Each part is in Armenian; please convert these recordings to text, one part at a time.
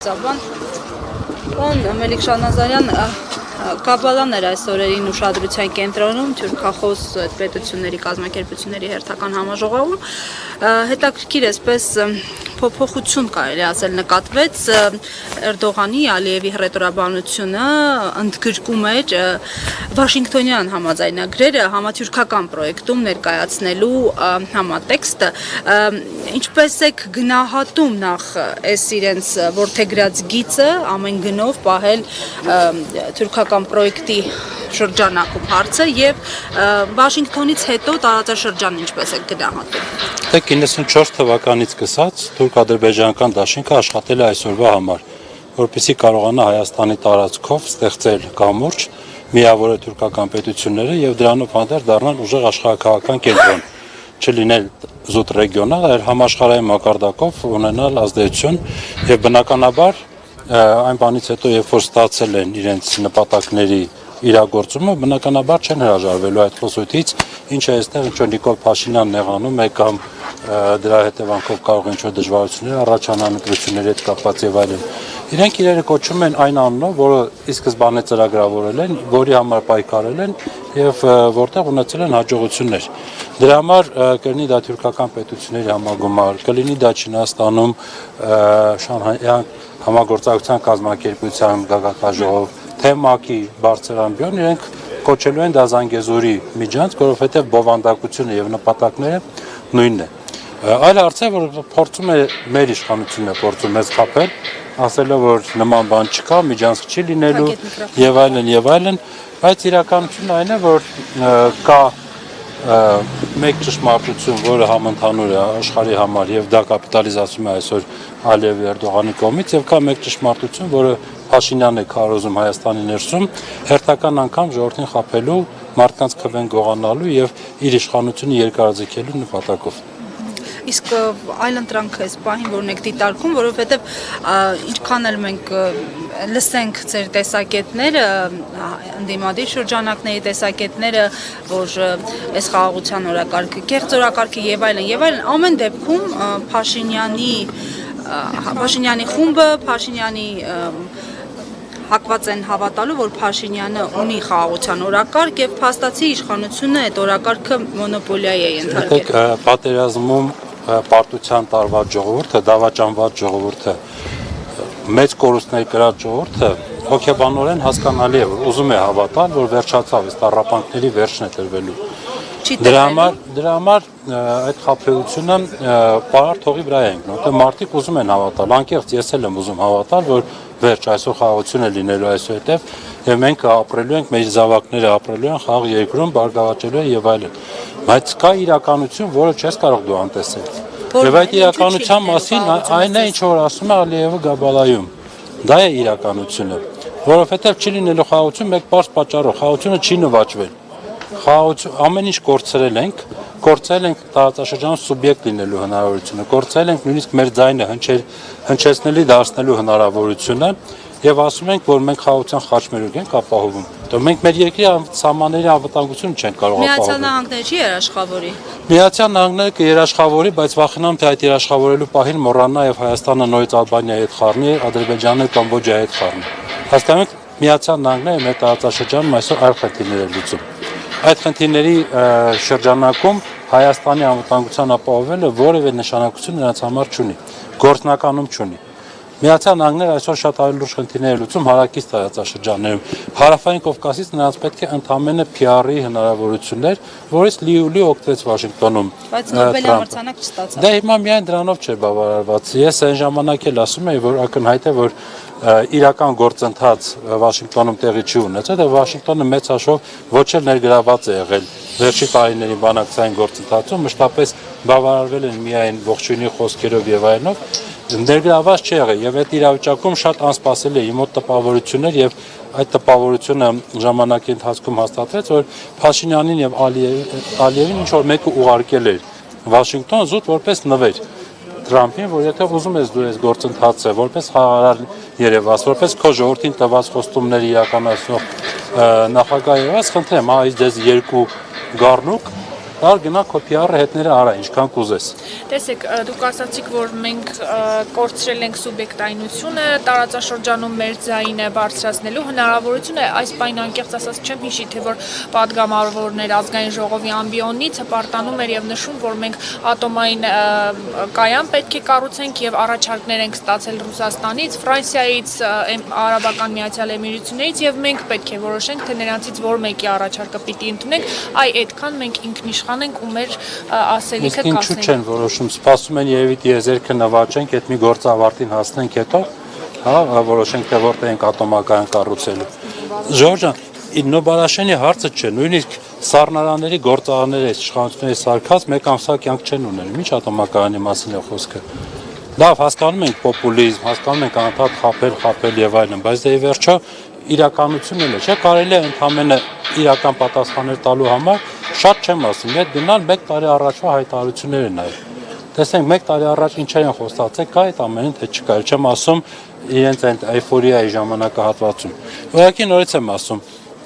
Պարոն Մելիք Շանազարյան, Կաբալան էր այս օրերին ուշադրության կենտրոնում թուրքախոս պետությունների կազմակերպությունների հերթական համաժողովում, հետաքրքիր այսպես փոփոխություն կարելի ասել նկատվեց Էրդողանի Ալիևի հռետորաբանությունը ընդգրկում էր Վաշինգտոնյան համաձայնագրերը համաթյուրքական պրոյեկտում ներկայացնելու համատեքստը, ինչպես եք գնահատում նախ այս իրենց որդեգրած գիծը ամեն գնով պահել թուրքական պրոյեկտի շրջանակում հարցը եւ Վաշինգտոնից հետո տարածաշրջան ինչպես եք գնահատում։ 94 թվականից սկսած թուրք-ադրբեջանական դաշինքը աշխատել է այսօրվա համար, որպեսզի կարողանա Հայաստանի տարածքով ստեղծել կամուրջ, միավորել թուրքական պետությունները եւ դրանով հանդերձ դառնալ ուժեղ աշխարհաքաղաքական կենտրոն, չլինել զուտ ռեգիոնալ, այլ համաշխարհային մակարդակով ունենալ ազդեցություն եւ բնականաբար այն բանից հետո երբ որ ստացել են իրենց նպատակների իրագործումը, բնականաբար չեն հրաժարվելու այդ խոսույթից, ինչը այստեղ ինչ որ Նիկոլ Փաշինյանն եղանում է կամ դրա հետևանքով կարող են ինչ-որ դժվարություններ առաջանալ ընտրությունների հետ կապված եւ այլն։ Իրենք իրերը կոչում են այն անունով, որը ի սկզբանե ծրագրավորել են, որի համար պայքարել են եւ որտեղ ունեցել են հաջողություններ։ Դրա համար կլինի դա թուրքական պետությունների համագումար, կլինի դա Չինաստանում Շանհայյան համագործակցության կազմակերպության գագաթաժողով, թե ՄԱԿ-ի բարձր ամբիոն, իրենք կոչելու են դա Զանգեզուրի միջանց, որովհետեւ բովանդակությունը եւ նպատակները նույնն է։ Այլ հարց է, որ փորձում է մեր իշխանությունը փորձում է խփել, ասելով որ նման բան չկա, միջանցք չի լինելու եւ այլն, բայց իրականությունն այն է, որ կա մեկ ճշմարտություն, որը համընդհանուր է աշխարհի համար եւ դա կապիտալիզացում է այսօր Ալիևի Էրդողանի կողմից եւ կա մեկ ճշմարտություն, որը Փաշինյանն է քարոզում Հայաստանի ներսում, հերթական անգամ ժողովրդին խփելու, մարդկանց քվեն գողանալու եւ իր իշխանությունը երկարաձգելու նպատակով։ Իսկ այլընտրանք էս պահին որ եք դիտարկում, որովհետև ինչքան էլ մենք լսենք ձեր տեսակետները, ընդդիմադիր շրջանակների տեսակետները, որ այս խաղաղության օրակարգը, կեղծ օրակարգը եւ այլն, ամեն դեպքում Փաշինյանի խումբը, Փաշինյանի հակված են հավատալու, որ Փաշինյանը ունի խաղաղության օրակարգ եւ փաստացի իշխանությունը այդ օրակարգը մոնոպոլիայի է ենթարկել։ Պատերազմում պարտության տարված ժողովուրդը, դավաճանված ժողովուրդը, մեծ կորուստներ կրած ժողովուրդը հոգեբանորեն հասկանալի է, որ ուզում է հավատալ, որ վերջացավ, այս տառապանքների վերջն է տրվելու։ Դրա համար այդ խաբեությունը պարարտ հողի վրա է ընկնում, թե մարդիկ ուզում են հավատալ, անկեղծ ես էլ եմ ուզում հավատալ, որ վերջ այսօր խաղաղություն է լինելու այսուհետև եւ մենք ապրելու ենք, մեր զավակները ապրելու են խաղաղ երկրում, բարգավաճելու են եւ այլն։ Բայց կա իրականություն, որը չես կարող դու անտեսել։ Եվ այդ իրականության մասին այն է, ինչ որ ասում է Ալիևը Գաբալայում։ Դա է իրականությունը, որովհետեւ չի լինելու խաղաղություն մեկ բարձ պատճառով, խաղաղությունը չի նվաճվել։ Ամեն ինչ կորցրել ենք տարածաշրջանում սուբյեկտ լինելու հնարավորությունը, կորցրել ենք նույնիսկ մեր ձայնը հնչեցնելի դարձնելու հնարավորությունը եւ ասում ենք, որ մենք խաղաղության խաչմերուկ ենք ապահովում։ Դե մենք մեր երկրի սահմանների անվտանգությունը չենք կարող ապահովել։ Միացյալ Նահանգները չի երաշխավորի։ Միացյալ Նահանգները կերաշխավորի, բայց վախենամ թե այդ երաշխավորելու պահին մոռանա եւ Հայաստանը նորից Ալբանիայի հետ խառնի, Ադրբեջանը Կամբոջայի հետ խառնի։ Հասկանում եք, Միացյալ Նահանգները մեր տարածաշրջանում այսօր այլ խնդիրներ է լուծում։ Այդ խնդիրների շրջանակում Հայաստանի անվտանգության ապահովելը որևէ նշանակություն նրանց համար չունի, գործնականում չունի։ Միացյալ Նահանգները այսօր շատ ավելի լուրջ խնդիրներ է լուծում հարակից տարածաշրջաններում։ Հարավային Կովկասից նրանց պետք է ընդամենը PR-ի հնարավորություններ, որից լիուլի օգտվեց Վաշինգտոնում։ Բայց Նոբելի մրցանակ չստացավ։ Դե հիմա միայն դրանով չէր բավարարված։ Ես այն ժամանակ էլ ասում էի, որ ակնհայտ է, որ իրական գործընթաց Վաշինգտոնում տեղի չի ունեցել, դե Վաշինգտոնը մեծ հաշվով ոչ էլ ներգրաված է եղել վերջի տարիների բանակցային գործընթացում, մշտապես բավարարվել են միայն ողջույնի խոսքերով եւ այլնով, ներգրաված չի եղել եւ այդ իրավիճակում շատ անսպասելի է իմ մոտ տպավորություններ եւ այդ տպավորությունը ժամանակի ընթացքում հաստատվեց, որ Փաշինյանին եւ Ալիևին ինչ որ մեկը ուղարկել էր Վաշինգտոն զուտ որպես նվեր Թրամփին, որ եթե ուզում ես դու այս գործընթացը որպես խաղաղարար երևաս, որպես քո ժողովրդին տված խոստումների իրականացնող նախագահ երևաս, խնդրեմ, այս դες երկու գառնուկ դար գնա քո PR-ը հետները արա, ինչքան կուզես։ Տեսեք, դուք ասացիք, որ մենք կորցրել ենք սուբյեկտայնությունը, տարածաշրջանում մեր ձայնը բարձրացնելու հնարավորությունը, այս պայն անկեղծ ասած չեմ հիշի, թե որ պատգամավորներ ազգային ժողովի ամբիոնից հպարտանում էր եւ նշում, որ մենք ատոմային կայան պետք է կառուցենք եւ առաջարկներ ենք ստացել Ռուսաստանից, Ֆրանսիայից, Արաբական Միացյալ Էմիրություններից եւ մենք պետք է որոշենք, թե նրանցից որ մեկի առաջարկը պիտի ընդունենք, այդքան մենք ինքնիշխան ենք ու մեր ասելիքը կասենք։ Ինչու չեն որոշում, սպասում են երևի դիեզերքը նվաճենք, այդ մի գործավարտին հասնենք հետո, հա, որոշենք թե որտեղ ենք ատոմակայան կառուցելու։ Ժորժ ջան, Նոբարաշենի հարցը չէ, նույնիսկ սառնարանների գործարանները իշխանությունների սարքած մեկ ամսվա կյանք չեն ունենում, ինչ ատոմակայանի մասին է խոսքը։ Լավ, հասկանում ենք պոպուլիզմ, հասկանում ենք անդադ խաբել եւ այլն, բայց դե ի վերջո իրականությունն էլ է, չէ՞, կարելի է ընդհանրապես իրական պատասխաններ տալու համար շատ չեմ ասում, այդ գնալ 1 տարի առաջվա հայտարարությունները նայել։ Տեսենք 1 տարի առաջ ինչեր են խոստացել, կա այդ ամենը թե չկա, չեմ ասում իրենց այդ էյֆորիայի ժամանակահատվածում։ Ուղղակի նորից եմ ասում,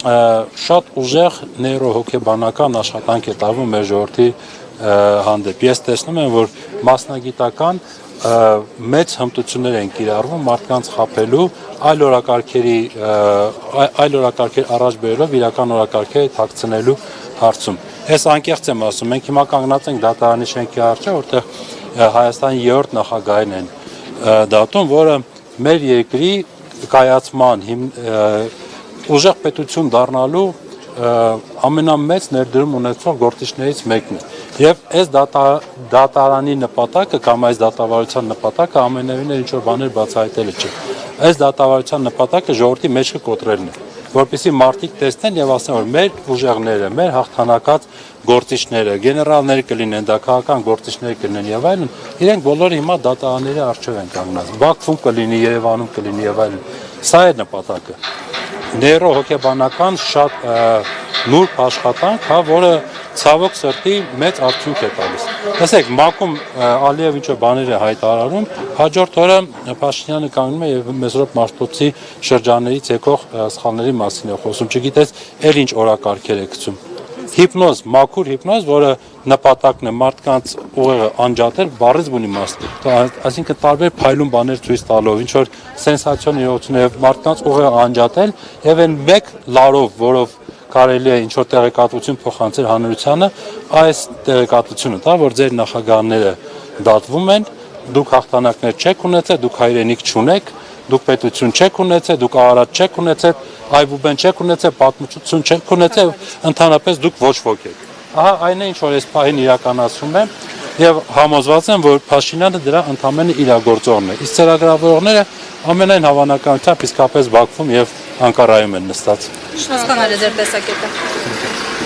շատ ուժեղ նեյրոհոգեբանական աշխատանք է տարվում մեր ժողովրդի հանդեպ։ Ես տեսնում եմ, որ մասնագիտական մեծ հմտություններ են կիրառվում մարդկանց խաբելու, այլ օրակարգեր առաջ բերելով իրական օրակարգերը թաքցնելու հարցում։ Ես անկեղծ եմ ասում, մենք հիմա կանգնած ենք դատարանի շենքի առջև, որտեղ Հայաստանի 3-րդ նախագահին են դատում, որը մեր երկրի կայացման ուժեղ պետություն դառնալու ամենամեծ ներդրում ունեցող գործիչներից մեկն է։ Եվ այս դատարանի նպատակը կամ այս դատավարության նպատակը ամենևին ինչ որ բաներ բացահայտելը չէ։ Այս դատավարության նպատակը ժողովրդի մեջքը կոտրելն է, որպեսզի մարդիկ տեսնեն եւ ասեն, որ մեր ուժեղները, մեր հաղթանակած գործիչները, գեներալներ կլինեն, դա քաղաքական գործիչներ կլինեն եւ այլն, իրենք բոլորը հիմա դատարանների առջև են կանգնած։ Բաքվում կլինի, Երևանում կլինի եւ այլն։ Սա է նպատակը։ Նեյրոհոգեբանական շատ նուրբ աշխատանք, հա, որը ցավոք սրտի մեծ արդյունք է տալիս։ Տեսեք, ՄԱԿ-ում Ալիև ինչ-որ բաներ է հայտարարում, հաջորդ օրը Փաշինյանը կանգնում է եւ Մեսրոպ Մաշտոցի շրջաններից եկող սխալների մասին է խոսում, չգիտես, էլ ինչ օրակարգեր է գցում։ Հիպնոզ, մաքուր հիպնոզ, որը նպատակն է մարդկանց ուղեղը անջատել, բառից բուն իմաստ։ Այսինքն տարբեր փայլուն բաներ ցույց տալով, ինչ որ սենսացիոն իրողություն եւ մարդկանց ուղեղը անջատել եւ այն մեկ լարով, որով կարելի է ինչ որ տեղեկատվություն փոխանցել հանրությանը, այս տեղեկատվությունը, դա որ ձեր նախագահները դատվում են, դուք հաղթանակներ չեք ունեցել, դուք հայրենիք չունեք, դուք պետություն չեք ունեցել, դուք արարած չեք ունեցել, այբուբեն չեք ունեցել, պատմություն չեք ունեցել, ընդհանրապես դուք ոչ ոք եք։ Ահա այն է ինչ որ այս պահին իրականացվում է եւ համոզված եմ, որ Փաշինյանը դրա ընդամենը իրագործողն է։ Իսկ ծրագրավորողները ամենայն հավանականությամբ իսկապես Բաքվում եւ Անկարայում են նստած։ Շնորհակալ եմ ձեր տեսակետը։